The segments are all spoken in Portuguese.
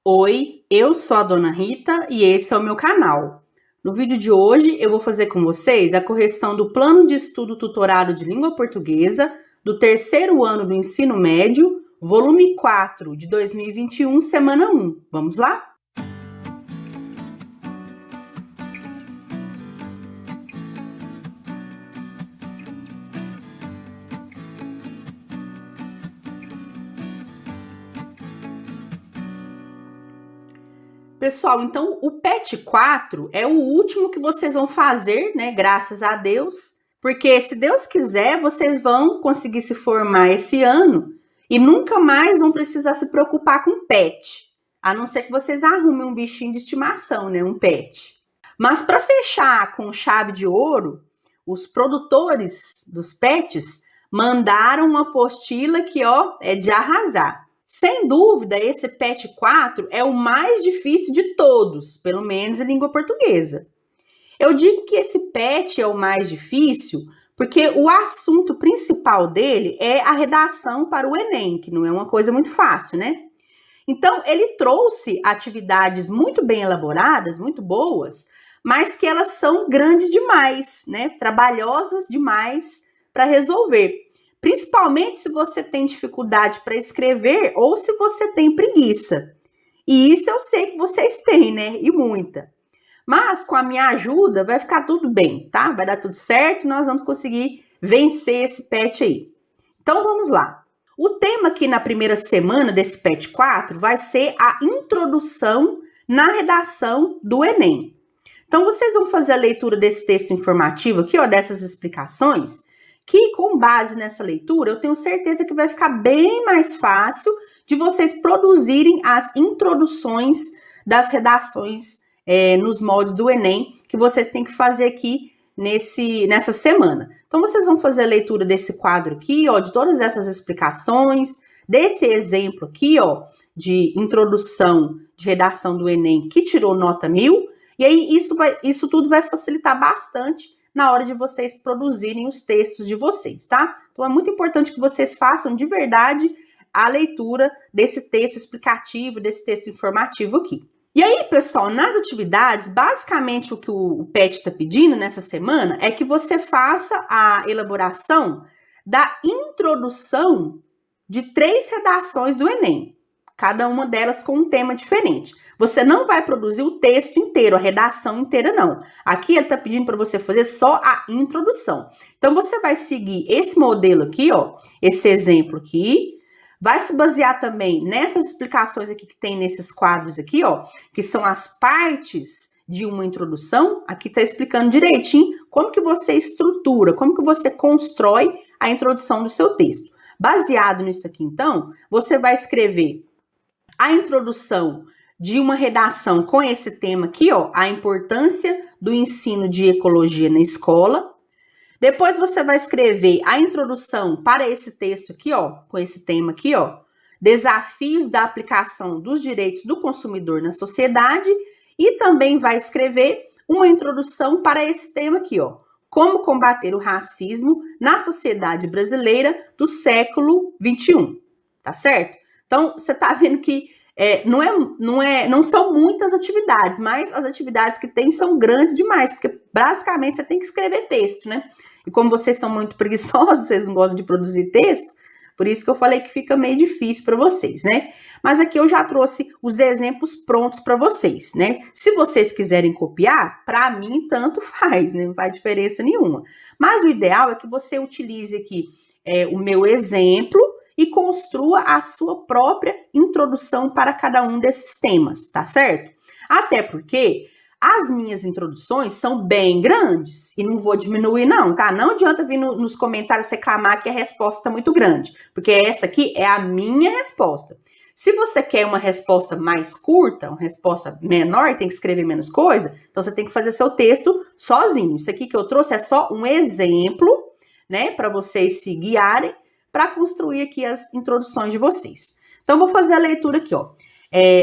Oi, eu sou a Dona Rita e esse é o meu canal. No vídeo de hoje eu vou fazer com vocês a correção do plano de estudo tutorado de língua portuguesa do terceiro ano do ensino médio, volume 4 de 2021, semana 1. Vamos lá? Pessoal, então o PET 4 é o último que vocês vão fazer, né? Graças a Deus. Porque se Deus quiser, vocês vão conseguir se formar esse ano e nunca mais vão precisar se preocupar com pet. A não ser que vocês arrumem um bichinho de estimação, né? Um pet. Mas para fechar com chave de ouro, os produtores dos pets mandaram uma apostila que, ó, é de arrasar. Sem dúvida, esse PET 4 é o mais difícil de todos, pelo menos em língua portuguesa. Eu digo que esse PET é o mais difícil porque o assunto principal dele é a redação para o Enem, que não é uma coisa muito fácil, né? Então, ele trouxe atividades muito bem elaboradas, muito boas, mas que elas são grandes demais, né? Trabalhosas demais para resolver. Principalmente se você tem dificuldade para escrever ou se você tem preguiça. E isso eu sei que vocês têm, né? E muita. Mas com a minha ajuda vai ficar tudo bem, tá? Vai dar tudo certo e nós vamos conseguir vencer esse PET aí. Então vamos lá. O tema aqui na primeira semana desse PET 4 vai ser a introdução na redação do Enem. Então vocês vão fazer a leitura desse texto informativo aqui, ó, dessas explicações, que com base nessa leitura eu tenho certeza que vai ficar bem mais fácil de vocês produzirem as introduções das redações nos moldes do Enem que vocês têm que fazer aqui nessa semana. Então vocês vão fazer a leitura desse quadro aqui, ó, de todas essas explicações, desse exemplo aqui, ó, de introdução de redação do Enem que tirou nota 1000, e aí isso tudo vai facilitar bastante na hora de vocês produzirem os textos de vocês, tá? Então é muito importante que vocês façam de verdade a leitura desse texto explicativo, desse texto informativo aqui. E aí, pessoal, nas atividades, basicamente o que o PET está pedindo nessa semana é que você faça a elaboração da introdução de 3 redações do Enem, cada uma delas com um tema diferente. Você não vai produzir o texto inteiro, a redação inteira, não. Aqui ele está pedindo para você fazer só a introdução. Então, você vai seguir esse modelo aqui, ó, esse exemplo aqui. Vai se basear também nessas explicações aqui que tem nesses quadros aqui, ó, que são as partes de uma introdução. Aqui está explicando direitinho como que você estrutura, como que você constrói a introdução do seu texto. Baseado nisso aqui, então, você vai escrever a introdução de uma redação com esse tema aqui, ó, a importância do ensino de ecologia na escola. Depois você vai escrever a introdução para esse texto aqui, ó, com esse tema aqui, ó, desafios da aplicação dos direitos do consumidor na sociedade, e também vai escrever uma introdução para esse tema aqui, ó, como combater o racismo na sociedade brasileira do século XXI, tá certo? Então, você tá vendo que não são muitas atividades, mas as atividades que tem são grandes demais, porque basicamente você tem que escrever texto, né? E como vocês são muito preguiçosos, vocês não gostam de produzir texto, por isso que eu falei que fica meio difícil para vocês, né? Mas aqui eu já trouxe os exemplos prontos para vocês, né? Se vocês quiserem copiar, para mim tanto faz, né? Não faz diferença nenhuma. Mas o ideal é que você utilize aqui o meu exemplo e construa a sua própria introdução para cada um desses temas, tá certo? Até porque as minhas introduções são bem grandes e não vou diminuir não, tá? Não adianta vir nos comentários reclamar que a resposta está muito grande, porque essa aqui é a minha resposta. Se você quer uma resposta mais curta, uma resposta menor, tem que escrever menos coisa, então você tem que fazer seu texto sozinho. Isso aqui que eu trouxe é só um exemplo, né, para vocês se guiarem para construir aqui as introduções de vocês. Então, vou fazer a leitura aqui, ó,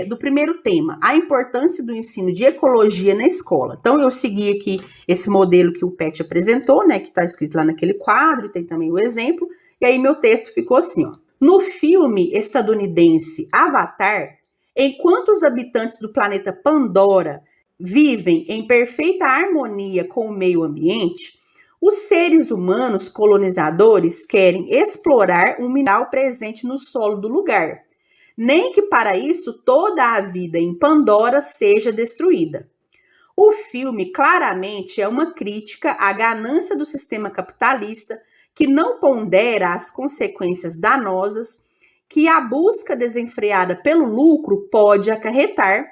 do primeiro tema, a importância do ensino de ecologia na escola. Então, eu segui aqui esse modelo que o PET apresentou, né, que está escrito lá naquele quadro, tem também o exemplo, e aí meu texto ficou assim, ó. No filme estadunidense Avatar, Enquanto os habitantes do planeta Pandora vivem em perfeita harmonia com o meio ambiente, os seres humanos colonizadores querem explorar um mineral presente no solo do lugar, nem que para isso toda a vida em Pandora seja destruída. O filme claramente é uma crítica à ganância do sistema capitalista que não pondera as consequências danosas que a busca desenfreada pelo lucro pode acarretar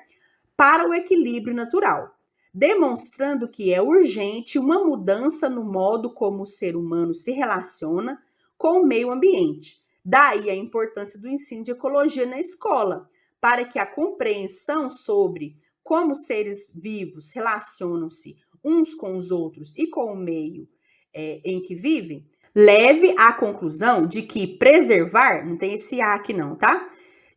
para o equilíbrio natural, demonstrando que é urgente uma mudança no modo como o ser humano se relaciona com o meio ambiente. Daí a importância do ensino de ecologia na escola, para que a compreensão sobre como seres vivos relacionam-se uns com os outros e com o meio em que vivem, leve à conclusão de que preservar, não tem esse A aqui não, tá?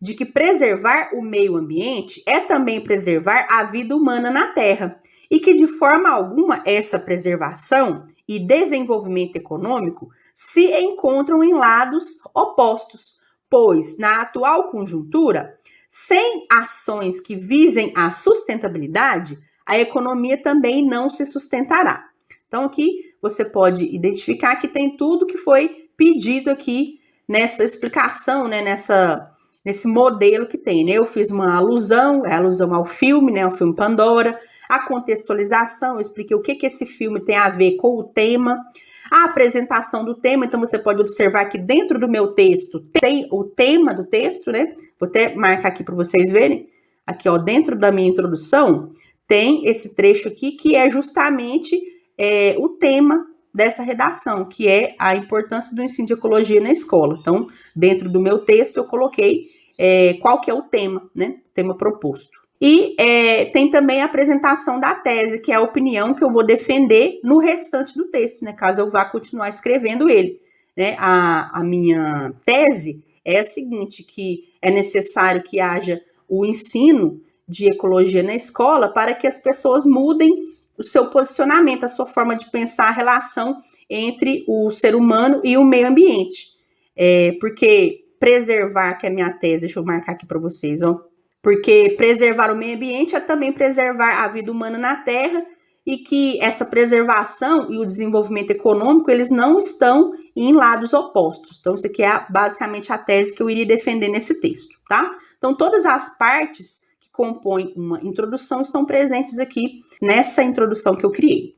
De que preservar o meio ambiente é também preservar a vida humana na Terra e que de forma alguma essa preservação e desenvolvimento econômico se encontram em lados opostos, pois na atual conjuntura, sem ações que visem a sustentabilidade, a economia também não se sustentará. Então aqui você pode identificar que tem tudo que foi pedido aqui nessa explicação, né, nesse modelo que tem, né? Eu fiz uma alusão ao filme, né, o filme Pandora, a contextualização, eu expliquei o que esse filme tem a ver com o tema, a apresentação do tema, então você pode observar que dentro do meu texto tem o tema do texto, né? Vou até marcar aqui para vocês verem, aqui ó, dentro da minha introdução, tem esse trecho aqui que é justamente o tema dessa redação, que é a importância do ensino de ecologia na escola. Então, dentro do meu texto, eu coloquei qual que é o tema, né? O tema proposto. E tem também a apresentação da tese, que é a opinião que eu vou defender no restante do texto, né? Caso eu vá continuar escrevendo ele. Né? A minha tese é a seguinte, que é necessário que haja o ensino de ecologia na escola para que as pessoas mudem o seu posicionamento, a sua forma de pensar a relação entre o ser humano e o meio ambiente. Porque preservar, que é a minha tese, deixa eu marcar aqui para vocês, ó. Porque preservar o meio ambiente é também preservar a vida humana na Terra e que essa preservação e o desenvolvimento econômico, eles não estão em lados opostos. Então, isso aqui é basicamente a tese que eu iria defender nesse texto, tá? Então, todas as partes que compõem uma introdução estão presentes aqui nessa introdução que eu criei.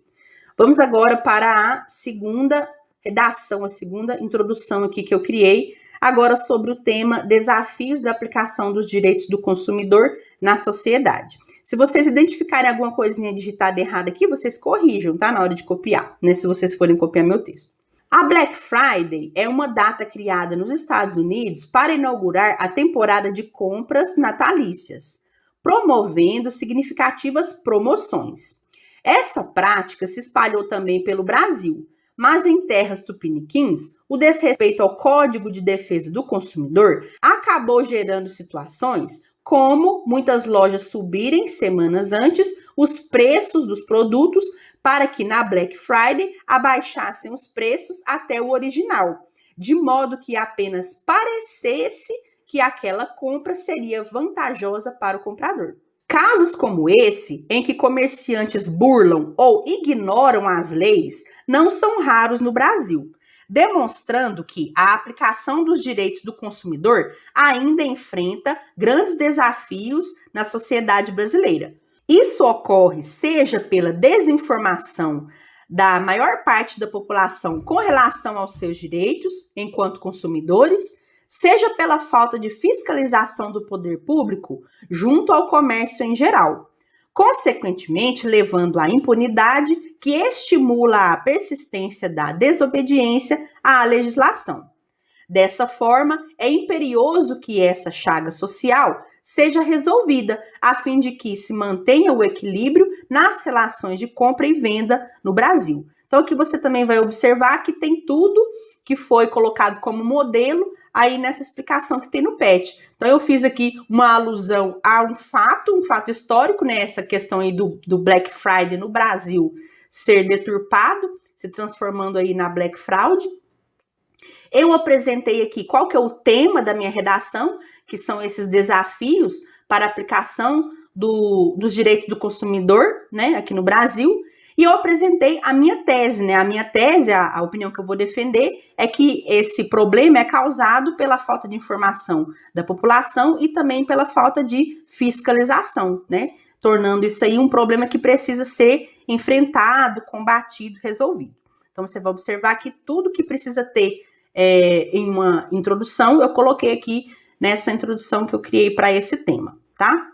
Vamos agora para a segunda redação, a segunda introdução aqui que eu criei, agora sobre o tema Desafios da aplicação dos direitos do consumidor na sociedade. Se vocês identificarem alguma coisinha digitada errada aqui, vocês corrijam, tá? Na hora de copiar, né? Se vocês forem copiar meu texto. A Black Friday é uma data criada nos Estados Unidos para inaugurar a temporada de compras natalícias, promovendo significativas promoções. Essa prática se espalhou também pelo Brasil, mas em terras tupiniquins, o desrespeito ao Código de Defesa do Consumidor acabou gerando situações como muitas lojas subirem semanas antes os preços dos produtos para que na Black Friday abaixassem os preços até o original, de modo que apenas parecesse que aquela compra seria vantajosa para o comprador. Casos como esse, em que comerciantes burlam ou ignoram as leis, não são raros no Brasil, demonstrando que a aplicação dos direitos do consumidor ainda enfrenta grandes desafios na sociedade brasileira. Isso ocorre seja pela desinformação da maior parte da população com relação aos seus direitos enquanto consumidores, seja pela falta de fiscalização do poder público junto ao comércio em geral, consequentemente levando à impunidade que estimula a persistência da desobediência à legislação. Dessa forma, é imperioso que essa chaga social seja resolvida, a fim de que se mantenha o equilíbrio nas relações de compra e venda no Brasil. Então, aqui você também vai observar que tem tudo que foi colocado como modelo aí nessa explicação que tem no PET. Então, eu fiz aqui uma alusão a um fato histórico, né? Essa questão aí do Black Friday no Brasil ser deturpado, se transformando aí na Black Fraud. Eu apresentei aqui qual que é o tema da minha redação, que são esses desafios para a aplicação dos direitos do consumidor, né, aqui no Brasil, e eu apresentei a minha tese, né? A minha tese, a opinião que eu vou defender, é que esse problema é causado pela falta de informação da população e também pela falta de fiscalização, né? Tornando isso aí um problema que precisa ser enfrentado, combatido, resolvido. Então, você vai observar que tudo que precisa ter em uma introdução, eu coloquei aqui nessa introdução que eu criei para esse tema, tá?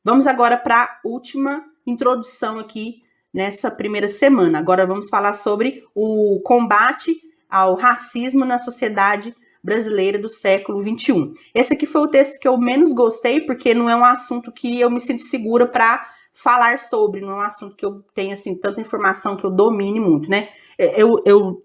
Vamos agora para a última introdução aqui nessa primeira semana. Agora vamos falar sobre o combate ao racismo na sociedade brasileira do século XXI. Esse aqui foi o texto que eu menos gostei, porque não é um assunto que eu me sinto segura para falar sobre, não é um assunto que eu tenho, assim, tanta informação que eu domine muito, né? Eu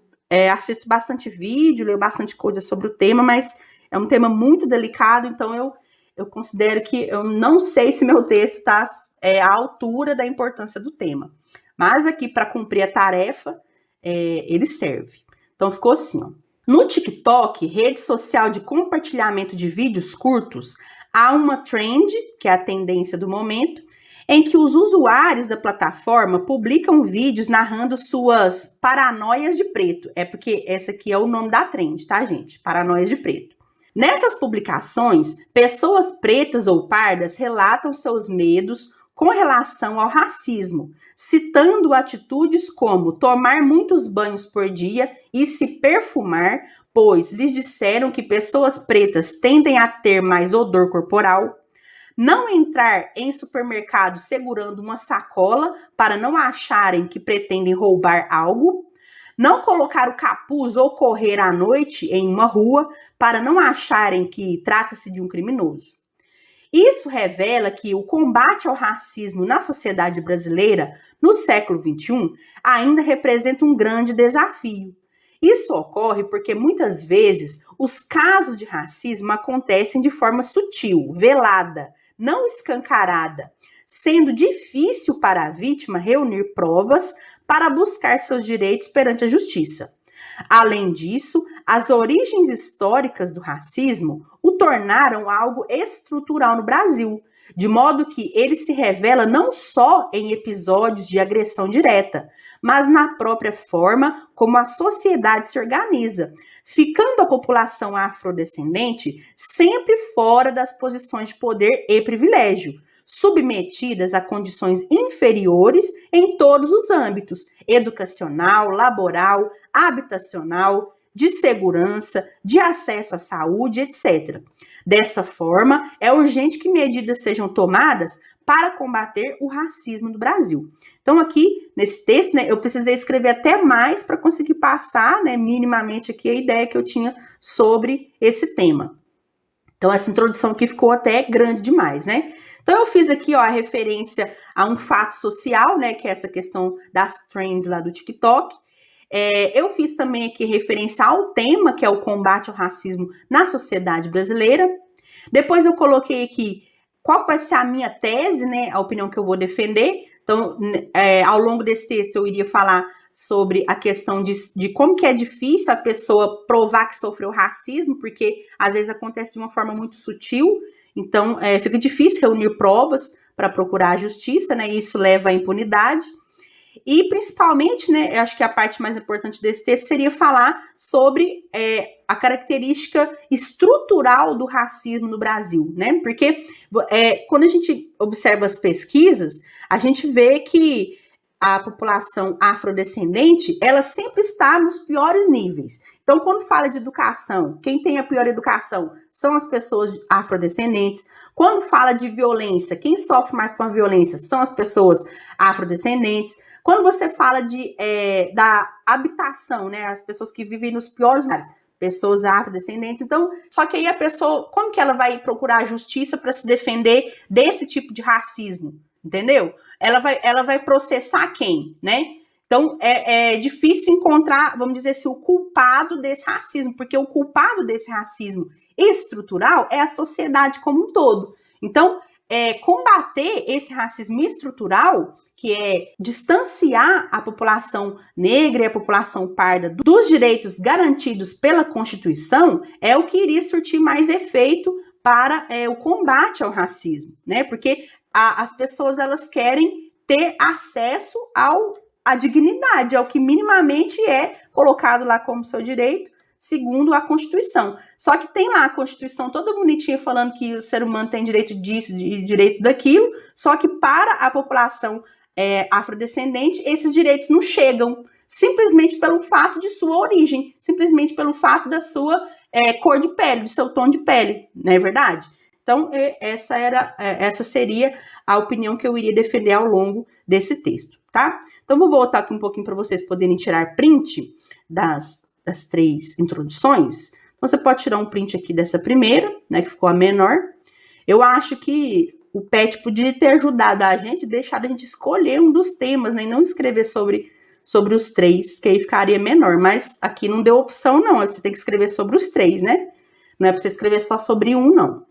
assisto bastante vídeo, leio bastante coisa sobre o tema, mas é um tema muito delicado, então eu considero que eu não sei se meu texto está à altura da importância do tema. Mas aqui, para cumprir a tarefa, ele serve. Então, ficou assim, ó. No TikTok, rede social de compartilhamento de vídeos curtos, há uma trend, que é a tendência do momento, em que os usuários da plataforma publicam vídeos narrando suas paranoias de preto. É porque esse aqui é o nome da trend, tá, gente? Paranoias de preto. Nessas publicações, pessoas pretas ou pardas relatam seus medos com relação ao racismo, citando atitudes como tomar muitos banhos por dia e se perfumar, pois lhes disseram que pessoas pretas tendem a ter mais odor corporal, não entrar em supermercado segurando uma sacola para não acharem que pretendem roubar algo, não colocar o capuz ou correr à noite em uma rua para não acharem que trata-se de um criminoso. Isso revela que o combate ao racismo na sociedade brasileira, no século XXI, ainda representa um grande desafio. Isso ocorre porque, muitas vezes, os casos de racismo acontecem de forma sutil, velada, não escancarada, sendo difícil para a vítima reunir provas para buscar seus direitos perante a justiça. Além disso, as origens históricas do racismo o tornaram algo estrutural no Brasil, de modo que ele se revela não só em episódios de agressão direta, mas na própria forma como a sociedade se organiza, ficando a população afrodescendente sempre fora das posições de poder e privilégio, submetidas a condições inferiores em todos os âmbitos, educacional, laboral, habitacional, de segurança, de acesso à saúde, etc. Dessa forma, é urgente que medidas sejam tomadas para combater o racismo no Brasil. Então, aqui, nesse texto, né, eu precisei escrever até mais para conseguir passar, né, minimamente aqui a ideia que eu tinha sobre esse tema. Então, essa introdução aqui ficou até grande demais, né? Então, eu fiz aqui, ó, a referência a um fato social, né, que é essa questão das trends lá do TikTok. Eu fiz também aqui referência ao tema, que é o combate ao racismo na sociedade brasileira. Depois eu coloquei aqui qual vai ser a minha tese, né, a opinião que eu vou defender. Então, ao longo desse texto eu iria falar sobre a questão de como que é difícil a pessoa provar que sofreu racismo, porque às vezes acontece de uma forma muito sutil, então fica difícil reunir provas para procurar a justiça, né, e isso leva à impunidade. E, principalmente, né, eu acho que a parte mais importante desse texto seria falar sobre a característica estrutural do racismo no Brasil, né? Porque quando a gente observa as pesquisas, a gente vê que a população afrodescendente, ela sempre está nos piores níveis. Então, quando fala de educação, quem tem a pior educação são as pessoas afrodescendentes. Quando fala de violência, quem sofre mais com a violência são as pessoas afrodescendentes. Quando você fala da habitação, né, as pessoas que vivem nos piores lugares, pessoas afrodescendentes, então, só que aí a pessoa, como que ela vai procurar a justiça para se defender desse tipo de racismo, entendeu? Ela vai processar quem, né? Então, é difícil encontrar, vamos dizer assim, o culpado desse racismo, porque o culpado desse racismo estrutural é a sociedade como um todo. Então, combater esse racismo estrutural, que é distanciar a população negra e a população parda dos direitos garantidos pela Constituição, é o que iria surtir mais efeito para o combate ao racismo, né? Porque as pessoas, elas querem ter acesso à dignidade, ao que minimamente é colocado lá como seu direito, segundo a Constituição. Só que tem lá a Constituição toda bonitinha falando que o ser humano tem direito disso e direito daquilo, só que para a população afrodescendente, esses direitos não chegam, simplesmente pelo fato de sua origem, simplesmente pelo fato da sua cor de pele, do seu tom de pele, não é verdade? Então, essa seria a opinião que eu iria defender ao longo desse texto, tá? Então, vou voltar aqui um pouquinho para vocês poderem tirar print das 3 introduções. Então, você pode tirar um print aqui dessa primeira, né, que ficou a menor. Eu acho que o PET podia ter ajudado a gente, deixado a gente escolher um dos temas, né, e não escrever sobre os 3, que aí ficaria menor. Mas aqui não deu opção, não. Você tem que escrever sobre os 3, né? Não é para você escrever só sobre um, não.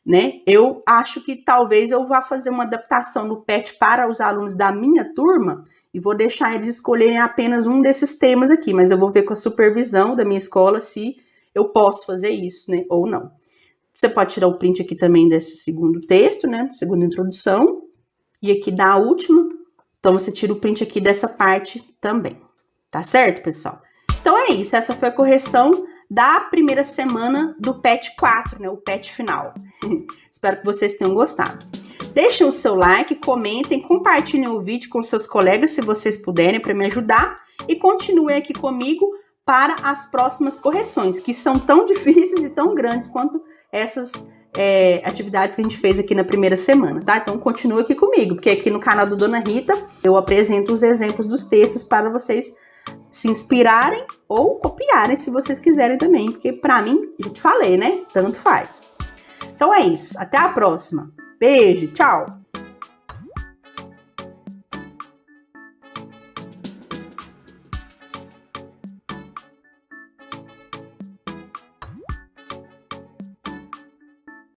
Né? Eu acho que talvez eu vá fazer uma adaptação no PET para os alunos da minha turma e vou deixar eles escolherem apenas um desses temas aqui, mas eu vou ver com a supervisão da minha escola se eu posso fazer isso, né, ou não. Você pode tirar o print aqui também desse segundo texto, né, segunda introdução, e aqui da última, então você tira o print aqui dessa parte também, tá certo, pessoal? Então é isso, essa foi a correção da primeira semana do PET 4, né, o PET final. Espero que vocês tenham gostado. Deixem o seu like, comentem, compartilhem o vídeo com seus colegas, se vocês puderem, para me ajudar. E continuem aqui comigo para as próximas correções, que são tão difíceis e tão grandes quanto essas atividades que a gente fez aqui na primeira semana, tá? Então, continue aqui comigo, porque aqui no canal do Dona Rita, eu apresento os exemplos dos textos para vocês se inspirarem ou copiarem, se vocês quiserem também, porque para mim, já te falei, né? Tanto faz. Então é isso, até a próxima. Beijo, tchau!